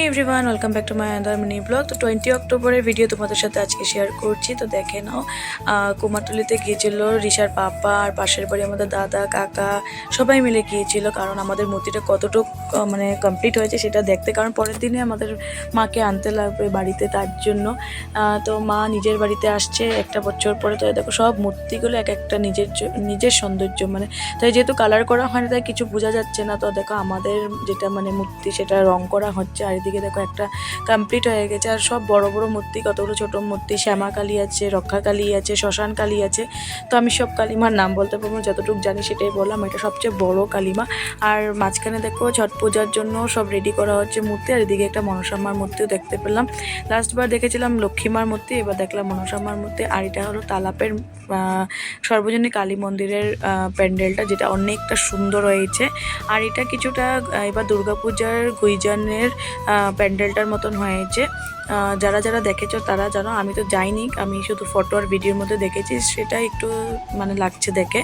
Everyone welcome back to my other mini blog. তো 20 অক্টোবরের video তোমাদের সাথে আজকে শেয়ার করছি। তো দেখে নাও, কুমারটুলিতে গিয়েছিল রিশার পাপা আর পাশের বাড়ি আমাদের দাদা কাকা সবাই মিলে গিয়েছিল, কারণ আমাদের মূর্তিটা কতটুকু মানে কমপ্লিট হয়েছে সেটা দেখতে, কারণ পরের দিনে আমাদের মাকে আনতে লাগবে বাড়িতে, তার জন্য। তো মা নিজের বাড়িতে আসছে একটা বছর পরে। তো দেখো সব মূর্তিগুলো এক একটা নিজের সৌন্দর্য, মানে তাই যেহেতু কালার করা হয় না তাই কিছু বোঝা যাচ্ছে না। তো দেখো আমাদের যেটা মানে মূর্তি সেটা রং করা হচ্ছে, আর এদিকে দেখো একটা কমপ্লিট হয়ে গেছে। আর সব বড় বড় মূর্তি, কতগুলো ছোট মূর্তি, শ্যামা কালী আছে, রক্ষা কালী আছে, শ্মশান কালী আছে। তো আমি সব কালিমার নাম বলতে পারবো, যতটুকু জানি সেটাই বললাম। এটা সবচেয়ে বড় কালিমা। আর মাঝখানে দেখো ছট পূজার জন্য সব রেডি করা হচ্ছে মূর্তি। আর এদিকে একটা মনসামার মূর্তিও দেখতে পেলাম। লাস্টবার দেখেছিলাম লক্ষ্মীমার মূর্তি, এবার দেখলাম মনসামার মূর্তি। আর এটা হলো তালাপের সর্বজনীন কালী মন্দিরের প্যান্ডেলটা, যেটা অনেকটা সুন্দর হয়েছে। আর এটা কিছুটা এবার দুর্গাপূজার গুইজানের প্যান্ডেলটার মতন হয়েছে। যারা যারা দেখেছো তারা জানো, আমি তো যাইনি, আমি শুধু ফটো আর ভিডিওর মধ্যে দেখেছি, সেটা একটু মানে লাগছে দেখে।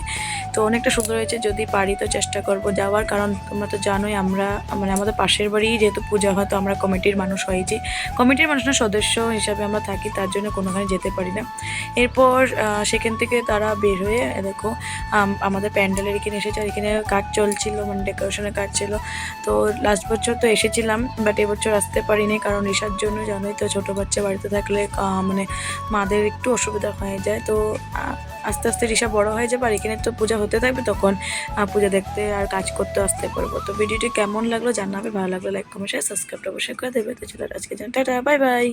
তো অনেকটা সুন্দর হয়েছে, যদি পারি তো চেষ্টা করব যাওয়ার, কারণ তোমরা তো জানোই আমরা মানে আমাদের পাশের বাড়ি যেহেতু পূজা হয়, তো আমরা কমিটির মানুষ হয়েছি, কমিটির মানুষের সদস্য হিসাবে আমরা থাকি, তার জন্য কোনোখানে যেতে পারি না। এরপর সেখান থেকে তারা বের হয়ে দেখো আমাদের প্যান্ডেলের এখানে এসেছে। আর এখানে কাজ চলছিল, মানে ডেকোরেশনের কাজ ছিল। তো লাস্ট বছর তো এসেছিলাম, বাট এবছর আসতে পারিনি, কারণ রিসার জন্য জানোই তো, ছোটো বাচ্চা বাড়িতে থাকলে মানে মাদের একটু অসুবিধা হয়ে যায়। তো আস্তে আস্তে রিসা বড় হয়ে যাবে, আর এখানে তো পূজা হতে থাকবে, তখন পূজা দেখতে আর কাজ করতে আসতে পারবো। তো ভিডিওটি কেমন লাগলো জানাবে, ভালো লাগলো লাইক কমেন্ট শেয়ার সাবস্ক্রাইব অবশ্যই করে দেবে। তো চলো আজকে জান, টাটা, বাই বাই।